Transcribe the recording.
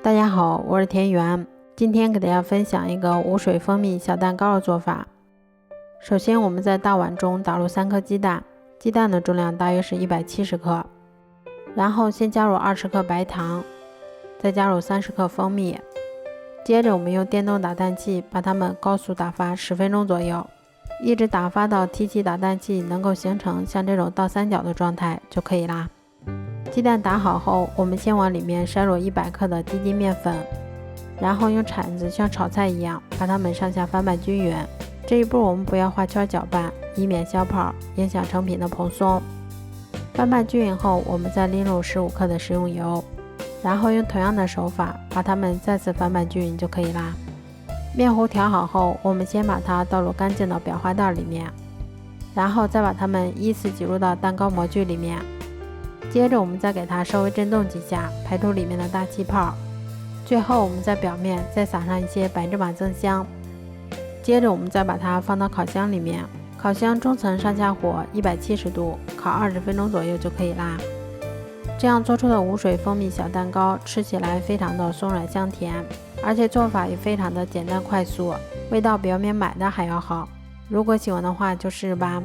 大家好，我是田园，今天给大家分享一个无水蜂蜜小蛋糕的做法。首先我们在大碗中打入3颗鸡蛋，鸡蛋的重量大约是170克，然后先加入20克白糖，再加入30克蜂蜜，接着我们用电动打蛋器把它们高速打发10分钟左右，一直打发到提起打蛋器能够形成像这种倒三角的状态就可以啦。鸡蛋打好后，我们先往里面筛入100克的低筋面粉，然后用铲子像炒菜一样把它们上下翻拌均匀。这一步我们不要画圈搅拌，以免消泡，影响成品的蓬松。翻拌均匀后，我们再淋入15克的食用油，然后用同样的手法把它们再次翻拌均匀就可以啦。面糊调好后，我们先把它倒入干净的裱花袋里面，然后再把它们依次挤入到蛋糕模具里面。接着我们再给它稍微震动几下，排出里面的大气泡。最后我们在表面再撒上一些白芝麻增香。接着我们再把它放到烤箱里面，烤箱中层上下火170度，烤20分钟左右就可以啦。这样做出的无水蜂蜜小蛋糕吃起来非常的松软香甜，而且做法也非常的简单快速，味道比外面买的还要好。如果喜欢的话就试试吧。